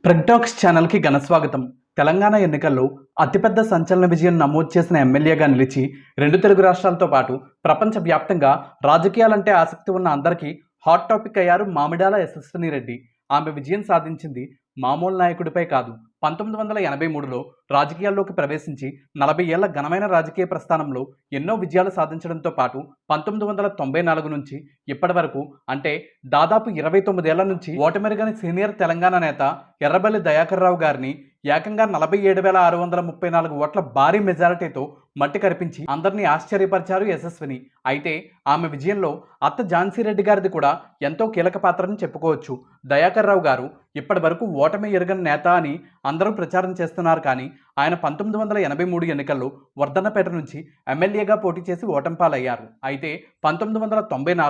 ట్రెక్టాక్స్ ఛానల్కి ఘనస్వాగతం. తెలంగాణ ఎన్నికల్లో అతిపెద్ద సంచలన విజయం నమోదు చేసిన ఎమ్మెల్యేగా నిలిచి రెండు తెలుగు రాష్ట్రాలతో పాటు ప్రపంచవ్యాప్తంగా రాజకీయాలంటే ఆసక్తి ఉన్న అందరికీ హాట్ టాపిక్ అయ్యారు మామిడాల యశస్విని రెడ్డి. ఆమె విజయం సాధించింది మామూలు నాయకుడిపై కాదు. 1983లో రాజకీయాల్లోకి ప్రవేశించి 40 ఏళ్ల ఘనమైన రాజకీయ ప్రస్థానంలో ఎన్నో విజయాలు సాధించడంతో పాటు 1994 నుంచి ఇప్పటి వరకు అంటే దాదాపు 29 ఏళ్ల నుంచి ఓటమెరుగని సీనియర్ తెలంగాణ నేత ఎర్రబెల్లి దయాకర్ రావు గారిని ఏకంగా 47,634 ఓట్ల భారీ మెజారిటీతో మట్టి కరిపించి అందరినీ ఆశ్చర్యపరిచారు యశస్విని. అయితే ఆమె విజయంలో అత్త ఝాన్సీ రెడ్డి గారిది కూడా ఎంతో కీలక పాత్రని చెప్పుకోవచ్చు. దయాకర్ రావు గారు ఇప్పటి వరకు ఓటమి ఎరుగని నేత అని అందరూ ప్రచారం చేస్తున్నారు. కానీ ఆయన 1983 ఎన్నికల్లో వర్ధన్నపేట నుంచి ఎమ్మెల్యేగా పోటీ చేసి ఓటమి పాలయ్యారు. అయితే 1994,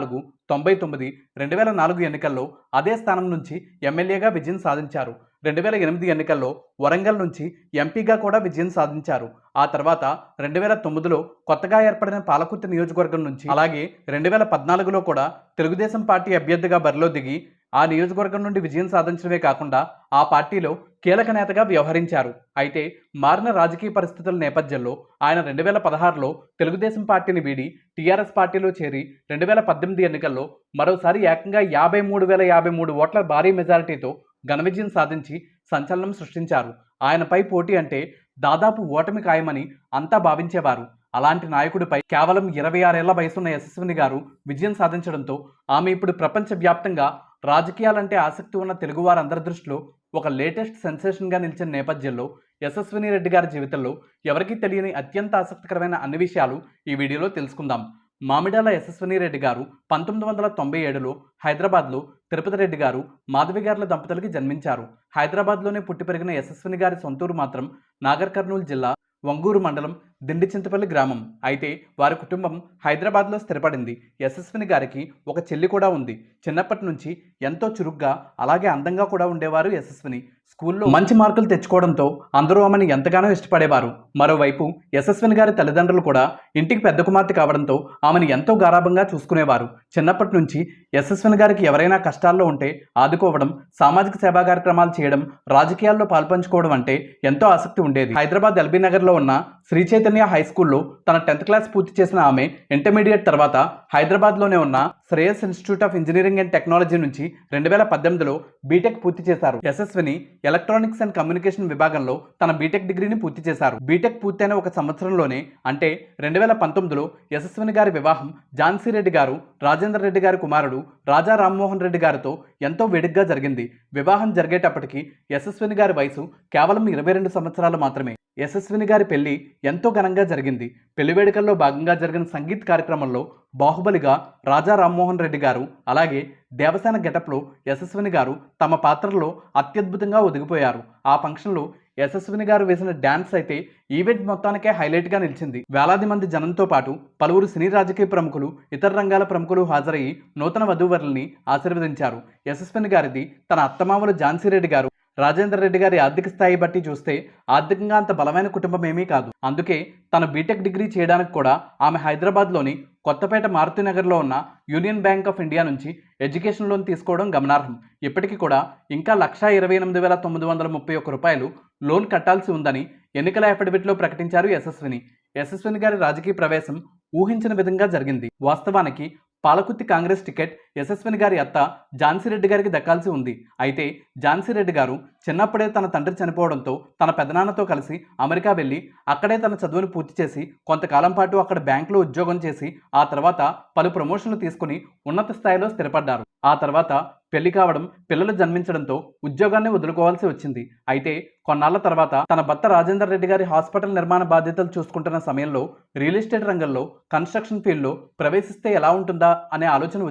99, 2004 ఎన్నికల్లో అదే స్థానం నుంచి ఎమ్మెల్యేగా విజయం సాధించారు. 2008 ఎన్నికల్లో వరంగల్ నుంచి ఎంపీగా కూడా విజయం సాధించారు. ఆ తర్వాత 2009లో కొత్తగా ఏర్పడిన పాలకుర్తి నియోజకవర్గం నుంచి, అలాగే 2014లో కూడా తెలుగుదేశం పార్టీ అభ్యర్థిగా బరిలో దిగి ఆ నియోజకవర్గం నుండి విజయం సాధించడమే కాకుండా ఆ పార్టీలో కీలక నేతగా వ్యవహరించారు. అయితే మారిన రాజకీయ పరిస్థితుల నేపథ్యంలో ఆయన 2016లో తెలుగుదేశం పార్టీని వీడి టీఆర్ఎస్ పార్టీలో చేరి 2018 ఎన్నికల్లో మరోసారి ఏకంగా 53,053 ఓట్ల భారీ మెజారిటీతో ఘన విజయం సాధించి సంచలనం సృష్టించారు. ఆయనపై పోటీ అంటే దాదాపు ఓటమి ఖాయమని అంతా భావించేవారు. అలాంటి నాయకుడిపై కేవలం 26 ఏళ్ల వయసున్న యశస్విని గారు విజయం సాధించడంతో ఆమె ఇప్పుడు ప్రపంచవ్యాప్తంగా రాజకీయాలంటే ఆసక్తి ఉన్న తెలుగువారందరి దృష్టిలో ఒక లేటెస్ట్ సెన్సేషన్గా నిలిచిన నేపథ్యంలో యశస్విని రెడ్డి గారి జీవితంలో ఎవరికీ తెలియని అత్యంత ఆసక్తికరమైన అన్ని విషయాలు ఈ వీడియోలో తెలుసుకుందాం. మామిడాల యశస్విని రెడ్డి గారు 1997లో హైదరాబాద్లో తిరుపతి రెడ్డి గారు, మాధవి గారుల దంపతులకి జన్మించారు. హైదరాబాద్లోనే పుట్టి పెరిగిన యశస్విని గారి సొంతూరు మాత్రం నాగర్ కర్నూలు జిల్లా వంగూరు మండలం దిండిచింతపల్లి గ్రామం. అయితే వారి కుటుంబం హైదరాబాద్లో స్థిరపడింది. యశస్విని గారికి ఒక చెల్లి కూడా ఉంది. చిన్నప్పటి నుంచి ఎంతో చురుగ్గా అలాగే అందంగా కూడా ఉండేవారు యశస్విని. స్కూల్లో మంచి మార్కులు తెచ్చుకోవడంతో అందరూ ఆమెను ఎంతగానో ఇష్టపడేవారు. మరోవైపు యశస్విని గారి తల్లిదండ్రులు కూడా ఇంటికి పెద్ద కుమార్తె కావడంతో ఆమెను ఎంతో గారాబంగా చూసుకునేవారు. చిన్నప్పటి నుంచి యశస్విని గారికి ఎవరైనా కష్టాల్లో ఉంటే ఆదుకోవడం, సామాజిక సేవా కార్యక్రమాలు చేయడం, రాజకీయాల్లో పాల్పంచుకోవడం అంటే ఎంతో ఆసక్తి ఉండేది. హైదరాబాద్ ఎల్బీ నగర్లో ఉన్న శ్రీ చైతన్య హై స్కూల్లో తన 10th క్లాస్ పూర్తి చేసిన ఆమె ఇంటర్మీడియట్ తర్వాత హైదరాబాద్లోనే ఉన్న Shreyas institute of engineering and technology నుంచి 2018లో బీటెక్ పూర్తి చేశారు. యశస్విని ఎలక్ట్రానిక్స్ అండ్ కమ్యూనికేషన్ విభాగంలో తన బీటెక్ డిగ్రీని పూర్తి చేశారు. బీటెక్ పూర్తయిన ఒక సంవత్సరంలోనే అంటే 2019లో యశస్విని గారి వివాహం ఝాన్సీ రెడ్డి గారు, రాజేందర్ రెడ్డి గారి కుమారుడు రాజా రామ్మోహన్ రెడ్డి గారితో ఎంతో వేడుకగా జరిగింది. వివాహం జరిగేటప్పటికి యశస్విని గారి వయసు కేవలం 22 సంవత్సరాలు మాత్రమే. యశస్విని గారి పెళ్లి ఎంతో ఘనంగా జరిగింది. పెళ్లి వేడుకల్లో భాగంగా జరిగిన సంగీత్ కార్యక్రమంలో బాహుబలిగా రాజా రామ్మోహన్ రెడ్డి గారు, అలాగే దేవసేన గెటప్లో యశస్విని గారు తమ పాత్రలో అత్యద్భుతంగా ఒదిగిపోయారు. ఆ ఫంక్షన్లో యశస్విని గారు వేసిన డ్యాన్స్ అయితే ఈవెంట్ మొత్తానికే హైలైట్గా నిలిచింది. వేలాది మంది జనంతో పాటు పలువురు సినీ రాజకీయ ప్రముఖులు, ఇతర రంగాల ప్రముఖులు హాజరయ్యి నూతన వధూవరుల్ని ఆశీర్వదించారు. యశస్విని గారిది తన అత్తమామలు ఝాన్సీ రెడ్డి గారు, రాజేందర్ రెడ్డి గారి ఆర్థిక స్థాయి బట్టి చూస్తే ఆర్థికంగా అంత బలమైన కుటుంబం ఏమీ కాదు. అందుకే తన బీటెక్ డిగ్రీ చేయడానికి కూడా ఆమె హైదరాబాద్లోని కొత్తపేట మారుతినగర్లో ఉన్న యూనియన్ బ్యాంక్ ఆఫ్ ఇండియా నుంచి ఎడ్యుకేషన్ లోన్ తీసుకోవడం గమనార్హం. ఇప్పటికీ కూడా ఇంకా 1,28,931 రూపాయలు లోన్ కట్టాల్సి ఉందని ఎన్నికల అఫిడవిట్లో ప్రకటించారు యశస్విని. యశస్విని గారి రాజకీయ ప్రవేశం ఊహించిన విధంగా జరిగింది. వాస్తవానికి పాలకుర్తి కాంగ్రెస్ టికెట్ యశస్విని గారి అత్త ఝాన్సీ రెడ్డి గారికి దక్కాల్సి ఉంది. అయితే ఝాన్సీ రెడ్డి గారు చిన్నప్పుడే తన తండ్రి చనిపోవడంతో తన పెదనాన్నతో కలిసి అమెరికా వెళ్ళి అక్కడే తన చదువును పూర్తి చేసి కొంతకాలం పాటు అక్కడ బ్యాంకులో ఉద్యోగం చేసి ఆ తర్వాత పలు ప్రమోషన్లు తీసుకుని ఉన్నత స్థాయిలో స్థిరపడ్డారు. ఆ తర్వాత పెళ్లి కావడం, పిల్లలు జన్మించడంతో ఉద్యోగాన్ని వదులుకోవాల్సి వచ్చింది. అయితే కొన్నాళ్ల తర్వాత తన భర్త రాజేందర్ రెడ్డి గారి హాస్పిటల్ నిర్మాణ బాధ్యతలు చూసుకుంటున్న సమయంలో రియల్ ఎస్టేట్ రంగంలో కన్స్ట్రక్షన్ ఫీల్డ్లో ప్రవేశిస్తే ఎలా ఉంటుందా అనే ఆలోచన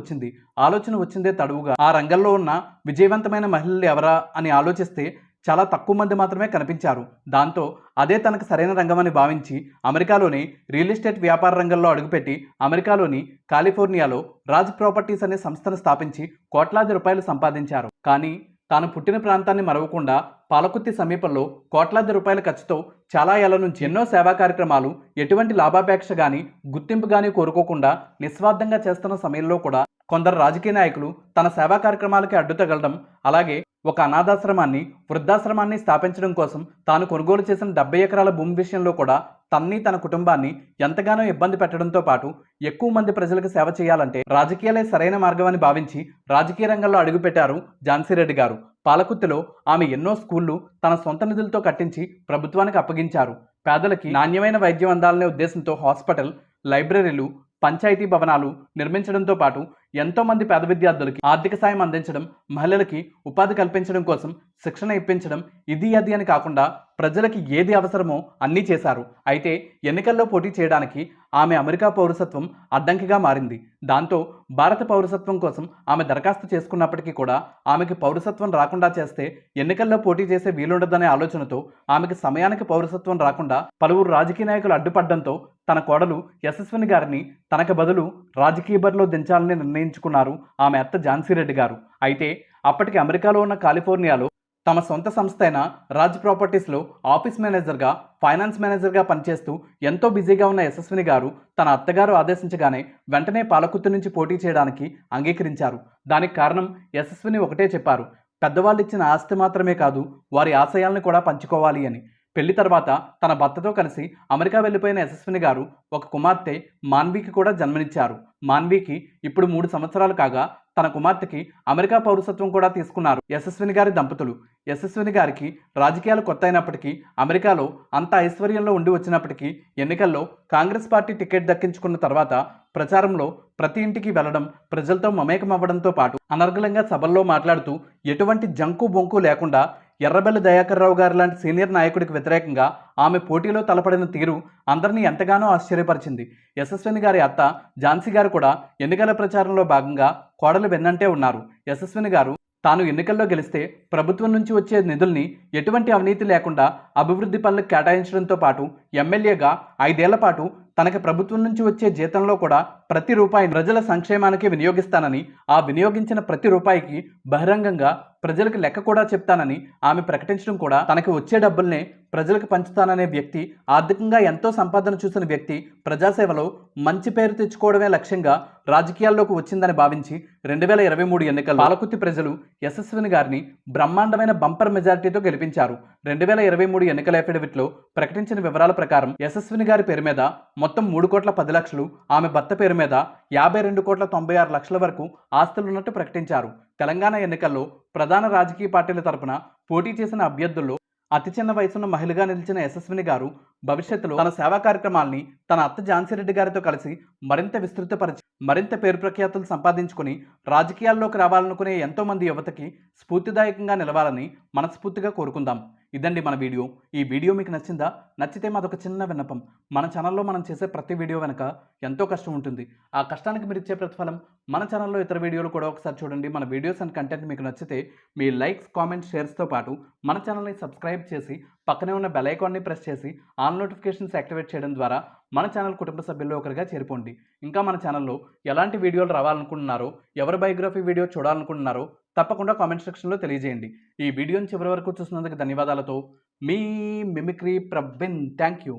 వచ్చిందే తడువుగా ఆ రంగంలో ఉన్న విజయవంతమైన మహిళలు ఎవరా అని ఆలోచిస్తే చాలా తక్కువ మంది మాత్రమే కనిపించారు. దాంతో అదే తనకు సరైన రంగమని భావించి అమెరికాలోని రియల్ ఎస్టేట్ వ్యాపార రంగంలో అడుగుపెట్టి అమెరికాలోని కాలిఫోర్నియాలో రాజ్ ప్రాపర్టీస్ అనే సంస్థను స్థాపించి కోట్లాది రూపాయలు సంపాదించారు. కానీ తాను పుట్టిన ప్రాంతాన్ని మరవకుండా పాలకుర్తి సమీపంలో కోట్లాది రూపాయల ఖర్చుతో చాలా ఏళ్ల నుంచి ఎన్నో సేవా కార్యక్రమాలు ఎటువంటి లాభాపేక్ష కానీ గుర్తింపు కానీ కోరుకోకుండా నిస్వార్థంగా చేస్తున్న సమయంలో కూడా కొందరు రాజకీయ నాయకులు తన సేవా కార్యక్రమాలకి అడ్డు తగలడం, అలాగే ఒక అనాథాశ్రమాన్ని, వృద్ధాశ్రమాన్ని స్థాపించడం కోసం తాను కొనుగోలు చేసిన 70 ఎకరాల భూమి విషయంలో కూడా తన్ని, తన కుటుంబాన్ని ఎంతగానో ఇబ్బంది పెట్టడంతో పాటు ఎక్కువ మంది ప్రజలకు సేవ చేయాలంటే రాజకీయాలే సరైన మార్గమని భావించి రాజకీయ రంగంలో అడుగుపెట్టారు ఝాన్సీ రెడ్డి గారు. పాలకుర్తిలో ఆమె ఎన్నో స్కూళ్లు తన సొంత నిధులతో కట్టించి ప్రభుత్వానికి అప్పగించారు. పేదలకి నాణ్యమైన వైద్యం అందాలనే ఉద్దేశంతో హాస్పిటల్, లైబ్రరీలు, పంచాయతీ భవనాలు నిర్మించడంతో పాటు ఎంతో మంది పేద విద్యార్థులకి ఆర్థిక సాయం అందించడం, మహిళలకి ఉపాధి కల్పించడం కోసం శిక్షణ ఇప్పించడం, ఇది అది అని కాకుండా ప్రజలకి ఏది అవసరమో అన్నీ చేశారు. అయితే ఎన్నికల్లో పోటీ చేయడానికి ఆమె అమెరికా పౌరసత్వం అడ్డంకిగా మారింది. దాంతో భారత పౌరసత్వం కోసం ఆమె దరఖాస్తు చేసుకున్నప్పటికీ కూడా ఆమెకి పౌరసత్వం రాకుండా చేస్తే ఎన్నికల్లో పోటీ చేసే వీలుండదనే ఆలోచనతో ఆమెకి సమయానికి పౌరసత్వం రాకుండా పలువురు రాజకీయ నాయకులు అడ్డుపడడంతో తన కోడలు యశస్విని గారిని తనకు బదులు రాజకీయ బరిలో దించాలని నిర్ణయించుకున్నారు ఆమె అత్త ఝాన్సీ రెడ్డి గారు. అయితే అప్పటికి అమెరికాలో ఉన్న కాలిఫోర్నియాలో తమ సొంత సంస్థ అయిన రాజ్ ప్రాపర్టీస్లో ఆఫీస్ మేనేజర్గా, ఫైనాన్స్ మేనేజర్గా పనిచేస్తూ ఎంతో బిజీగా ఉన్న యశస్విని గారు తన అత్తగారు ఆదేశించగానే వెంటనే పాలకుర్తి నుంచి పోటీ చేయడానికి అంగీకరించారు. దానికి కారణం యశస్విని ఒకటే చెప్పారు: పెద్దవాళ్ళు ఇచ్చిన ఆస్తి మాత్రమే కాదు, వారి ఆశయాల్ని కూడా పంచుకోవాలి అని. పెళ్లి తర్వాత తన భర్తతో కలిసి అమెరికా వెళ్లిపోయిన యశస్విని గారు ఒక కుమార్తె మాన్వీకి కూడా జన్మనిచ్చారు. మాన్వీకి ఇప్పుడు 3 సంవత్సరాలు కాగా తన కుమార్తెకి అమెరికా పౌరసత్వం కూడా తీసుకున్నారు యశస్విని గారి దంపతులు. యశస్విని గారికి రాజకీయాలు కొత్త అయినప్పటికీ, అమెరికాలో అంత ఐశ్వర్యంలో ఉండి వచ్చినప్పటికీ ఎన్నికల్లో కాంగ్రెస్ పార్టీ టికెట్ దక్కించుకున్న తర్వాత ప్రచారంలో ప్రతి ఇంటికి వెళ్లడం, ప్రజలతో మమేకమవ్వడంతో పాటు అనర్గళంగా సభల్లో మాట్లాడుతూ ఎటువంటి జంకు బొంకు లేకుండా ఎర్రబెల్లి దయాకర్ రావు గారు లాంటి సీనియర్ నాయకుడికి వ్యతిరేకంగా ఆమె పోటీలో తలపడిన తీరు అందరినీ ఎంతగానో ఆశ్చర్యపరిచింది. యశస్విని గారి అత్త ఝాన్సీ గారు కూడా ఎన్నికల ప్రచారంలో భాగంగా కోడలు వెన్నంటే ఉన్నారు. యశస్విని గారు తాను ఎన్నికల్లో గెలిస్తే ప్రభుత్వం నుంచి వచ్చే నిధుల్ని ఎటువంటి అవినీతి లేకుండా అభివృద్ధి పనులకు కేటాయించడంతో పాటు ఎమ్మెల్యేగా 5 ఏళ్ల పాటు తనకి ప్రభుత్వం నుంచి వచ్చే జీతంలో కూడా ప్రతి రూపాయి ప్రజల సంక్షేమానికి వినియోగిస్తానని, ఆ వినియోగించిన ప్రతి రూపాయికి బహిరంగంగా ప్రజలకు లెక్క కూడా చెప్తానని ఆమె ప్రకటించడం కూడా తనకి వచ్చే డబ్బుల్నే ప్రజలకు పంచుతాననే వ్యక్తి, ఆర్థికంగా ఎంతో సంపాదన చూసిన వ్యక్తి ప్రజాసేవలో మంచి పేరు తెచ్చుకోవడమే లక్ష్యంగా రాజకీయాల్లోకి వచ్చిందని భావించి 2023 ఎన్నికల్లో పాలకుర్తి ప్రజలు యశస్విని గారిని బ్రహ్మాండమైన బంపర్ మెజారిటీతో గెలిపించారు. 2023 ఎన్నికల అఫిడవిట్లో ప్రకటించిన వివరాల ప్రకారం యశస్విని గారి పేరు మీద మొత్తం 3,10,00,000, ఆమె భర్త పేరు మీద 52,96,00,000 వరకు ఆస్తులున్నట్టు ప్రకటించారు. తెలంగాణ ఎన్నికల్లో ప్రధాన రాజకీయ పార్టీల తరపున పోటీ చేసిన అభ్యర్థుల్లో అతి చిన్న వయసున్న మహిళగా నిలిచిన యశస్విని గారు భవిష్యత్తులో తన సేవా కార్యక్రమాల్ని తన అత్త ఝాన్సీ రెడ్డి గారితో కలిసి మరింత విస్తృతపరిచి మరింత పేరు ప్రఖ్యాతులు సంపాదించుకుని రాజకీయాల్లోకి రావాలనుకునే ఎంతో మంది యువతకి స్ఫూర్తిదాయకంగా నిలవాలని మనస్ఫూర్తిగా కోరుకుందాం. ఇదండి మన వీడియో. ఈ వీడియో మీకు నచ్చిందా? నచ్చితే మాదొక చిన్న విన్నపం, మన ఛానల్లో మనం చేసే ప్రతి వీడియో వెనక ఎంతో కష్టం ఉంటుంది. ఆ కష్టానికి మీరు ఇచ్చే ప్రతిఫలం మన ఛానల్లో ఇతర వీడియోలు కూడా ఒకసారి చూడండి. మన వీడియోస్ అండ్ కంటెంట్ మీకు నచ్చితే మీ లైక్స్, కామెంట్స్, షేర్స్తో పాటు మన ఛానల్ని సబ్స్క్రైబ్ చేసి పక్కనే ఉన్న బెల్ ఐకాన్ని ప్రెస్ చేసి ఆల్ నోటిఫికేషన్స్ యాక్టివేట్ చేయడం ద్వారా మన ఛానల్ కుటుంబ సభ్యుల్లో ఒకరిగా చేరిపోండి. ఇంకా మన ఛానల్లో ఎలాంటి వీడియోలు రావాలనుకుంటున్నారో, ఎవరి బయోగ్రఫీ వీడియో చూడాలనుకుంటున్నారో తప్పకుండా కామెంట్ సెక్షన్లో తెలియజేయండి. ఈ వీడియోని చివరి వరకు చూసినందుకు ధన్యవాదాలతో మీ మిమిక్రీ ప్రవీణ్. Thank you.